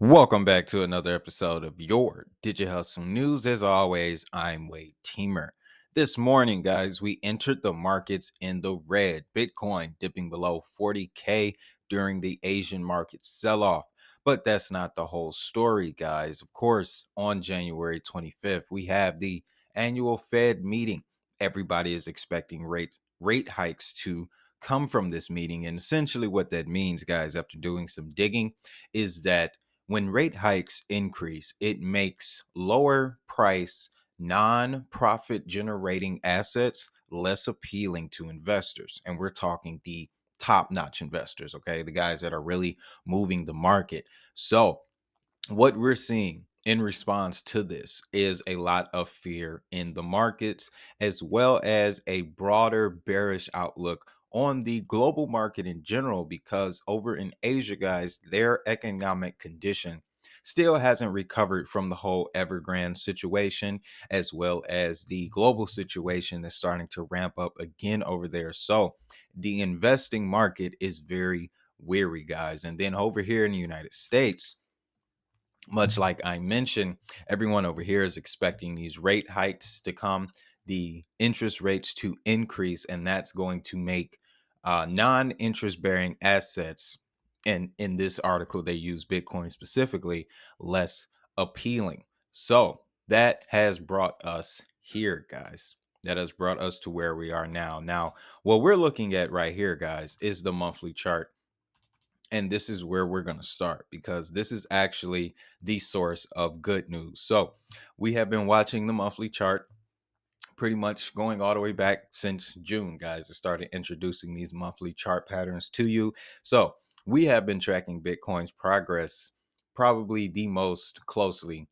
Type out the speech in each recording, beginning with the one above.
Welcome back to another episode of your Digi Hustle News. As always, I'm Wade Teamer. This morning, guys, we entered the markets in the red. Bitcoin dipping below 40K during the Asian market sell off. But that's not the whole story, guys. Of course, on January 25th, we have the annual Fed meeting. Everybody is expecting rate hikes to come from this meeting. And essentially, what that means, guys, after doing some digging, is that when rate hikes increase, it makes lower price, non profit generating assets less appealing to investors. And we're talking the top notch investors, okay? The guys that are really moving the market. So, what we're seeing in response to this is a lot of fear in the markets, as well as a broader bearish outlook on the global market in general, because over in Asia, guys, their economic condition still hasn't recovered from the whole Evergrande situation, as well as the global situation that's starting to ramp up again over there. So the investing market is very weary, guys. And then over here in the United States, much like I mentioned, everyone over here is expecting these rate hikes to come, the interest rates to increase, and that's going to make non-interest bearing assets, and in this article they use Bitcoin specifically, less appealing. So that has brought us here, guys. That has brought us to where we are now. Now, what we're looking at right here, guys, is the monthly chart. And this is where we're going to start, because this is actually the source of good news. So we have been watching the monthly chart pretty much going all the way back since June, guys. I started introducing these monthly chart patterns to you. So we have been tracking Bitcoin's progress probably the most closely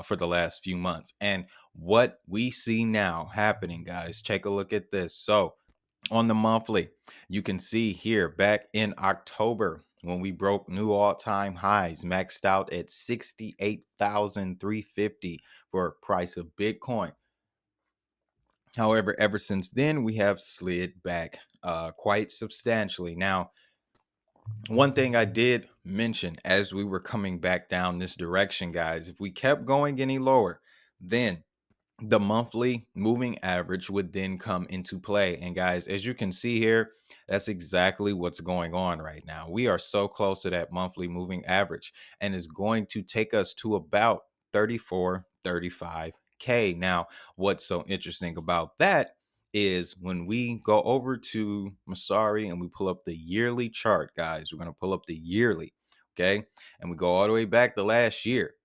for the last few months. And what we see now happening, guys, take a look at this. So on the monthly, you can see here back in October when we broke new all-time highs, maxed out at 68,350 for price of Bitcoin. However, ever since then, we have slid back quite substantially. Now, one thing I did mention as we were coming back down this direction, guys, if we kept going any lower, then the monthly moving average would then come into play. And guys, as you can see here, that's exactly what's going on right now. We are so close to that monthly moving average, and it's going to take us to about 34, 35K. Now, what's so interesting about that is when we go over to Masari and we pull up the yearly chart, guys, we're going to pull up the yearly, okay? And we go all the way back to last year.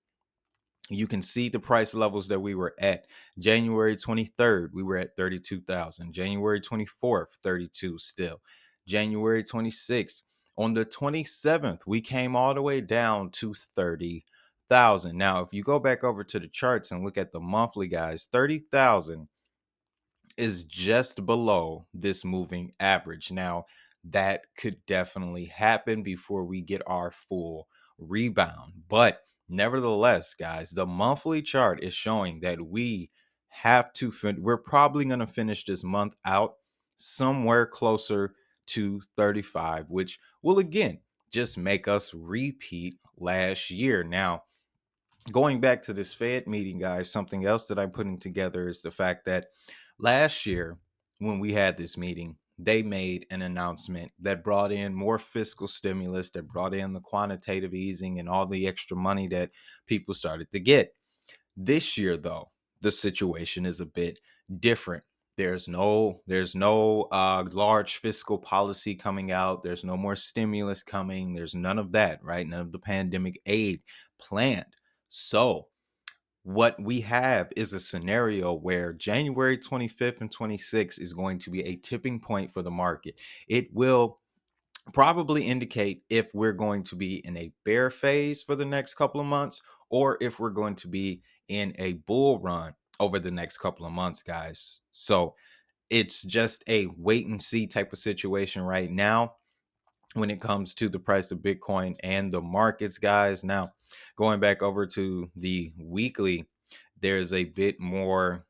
You can see the price levels that we were at. January 23rd, we were at 32,000. January 24th, 32 still. January 26th. On the 27th, we came all the way down to 30,000. Now, if you go back over to the charts and look at the monthly, guys, 30,000 is just below this moving average. Now, that could definitely happen before we get our full rebound. But nevertheless, guys, the monthly chart is showing that we have to, we're probably going to finish this month out somewhere closer to 35, which will again just make us repeat last year. Now, going back to this Fed meeting, guys, something else that I'm putting together is the fact that last year, when we had this meeting, they made an announcement that brought in more fiscal stimulus, that brought in the quantitative easing and all the extra money that people started to get. This year, though, the situation is a bit different. There's no large fiscal policy coming out. There's no more stimulus coming. There's none of that, right? None of the pandemic aid planned. So what we have is a scenario where January 25th and 26th is going to be a tipping point for the market. It will probably indicate if we're going to be in a bear phase for the next couple of months, or if we're going to be in a bull run over the next couple of months, guys. So it's just a wait and see type of situation right now when it comes to the price of Bitcoin and the markets, guys. Now, going back over to the weekly, there's a bit more,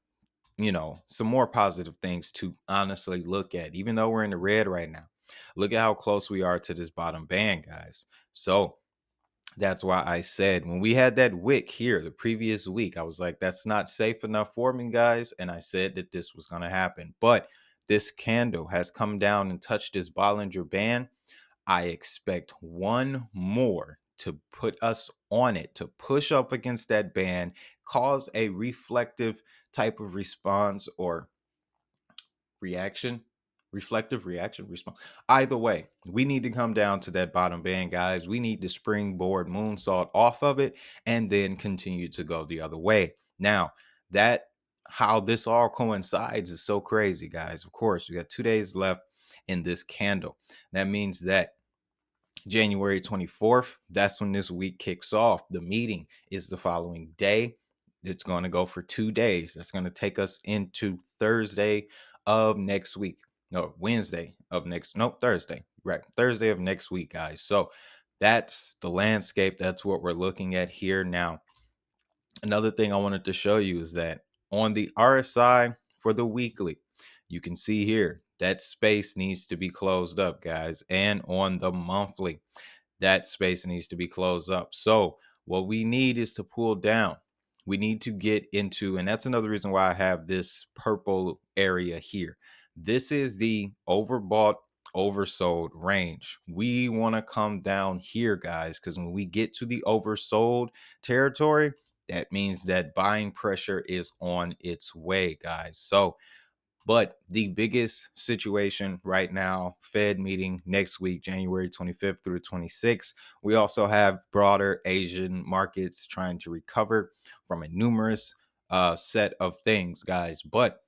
some more positive things to honestly look at, even though we're in the red right now. Look at how close we are to this bottom band, guys. So That's why I said when we had that wick here the previous week, I was like, that's not safe enough for me, guys. And I said that this was going to happen. But this candle has come down and touched this Bollinger Band. I expect one more to put us on it, to push up against that band, cause a reflective type of response or reaction, reflective reaction, response. Either way, we need to come down to that bottom band, guys. We need to springboard moonsault off of it and then continue to go the other way. Now, that how this all coincides is so crazy, guys. Of course, we got 2 days left in this candle. That means that January 24th, that's when this week kicks off. The meeting is the following day. It's going to go for 2 days. That's going to take us into Thursday of next week. No, Wednesday of next, no, Thursday. Right. Thursday of next week, guys. So that's the landscape. That's what we're looking at here now. Another thing I wanted to show you is that on the RSI for the weekly, you can see here that space needs to be closed up, guys. And on the monthly, that space needs to be closed up. So what we need is to pull down. We need to get into, and that's another reason why I have this purple area here. This is the overbought, oversold range. We want to come down here, guys, because when we get to the oversold territory, that means that buying pressure is on its way, guys. So but the biggest situation right now, Fed meeting next week, January 25th through the 26th. We also have broader Asian markets trying to recover from a numerous set of things, guys. But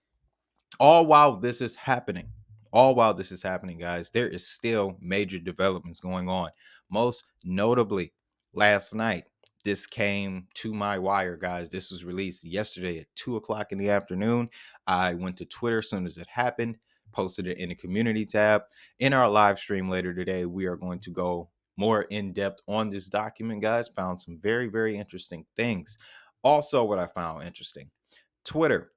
all while this is happening, guys, there is still major developments going on. Most notably, last night, this came to my wire, guys. This was released yesterday at 2 o'clock in the afternoon. I went to Twitter as soon as it happened, posted it in the community tab. In our live stream later today, we are going to go more in depth on this document, guys. Found some very, very interesting things. Also, what I found interesting, Twitter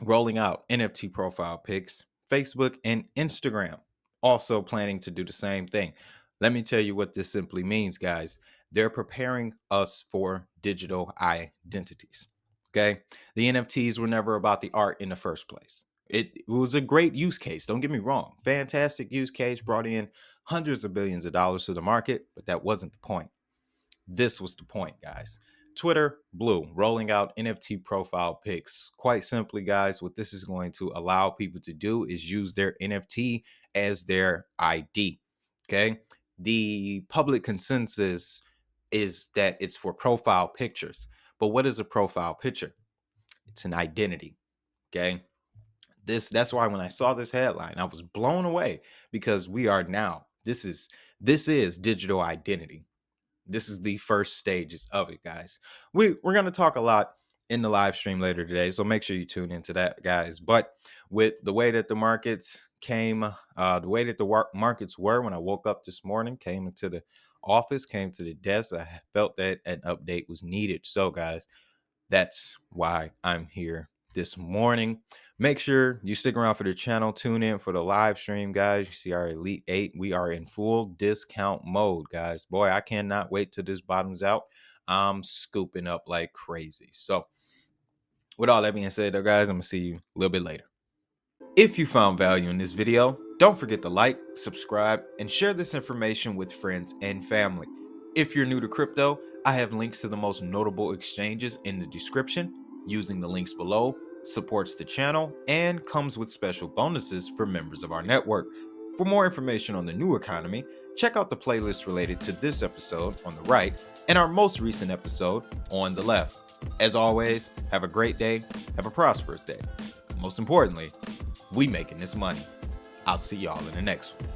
rolling out NFT profile pics, Facebook and Instagram also planning to do the same thing. Let me tell you what this simply means, guys. They're preparing us for digital identities. Okay. The NFTs were never about the art in the first place. It was a great use case. Don't get me wrong. Fantastic use case, brought in hundreds of billions of dollars to the market, but that wasn't the point. This was the point, guys. Twitter Blue rolling out NFT profile pics. Quite simply, guys, what this is going to allow people to do is use their NFT as their ID. Okay. The public consensus is that it's for profile pictures. But what is a profile picture? It's an identity. Okay. That's why when I saw this headline, I was blown away because we are now, this is digital identity. This is the first stages of it, guys. We're going to talk a lot in the live stream later today, so make sure you tune into that, guys. But with the way that the markets came, the way that the markets were when I woke up this morning, came into the office, came to the desk, I felt that an update was needed. So, guys, that's why I'm here this morning. Make sure you stick around for the channel. Tune in for the live stream, guys. You see our Elite 8. We are in full discount mode, guys. Boy, I cannot wait till this bottoms out. I'm scooping up like crazy. So with all that being said, though, guys, I'm going to see you a little bit later. If you found value in this video, don't forget to like, subscribe, and share this information with friends and family. If you're new to crypto, I have links to the most notable exchanges in the description. Using the links below supports the channel and comes with special bonuses for members of our network. For more information on the new economy, check out the playlist related to this episode on the right and our most recent episode on the left. As always, have a great day, have a prosperous day. Most importantly, we making this money. I'll see y'all in the next one.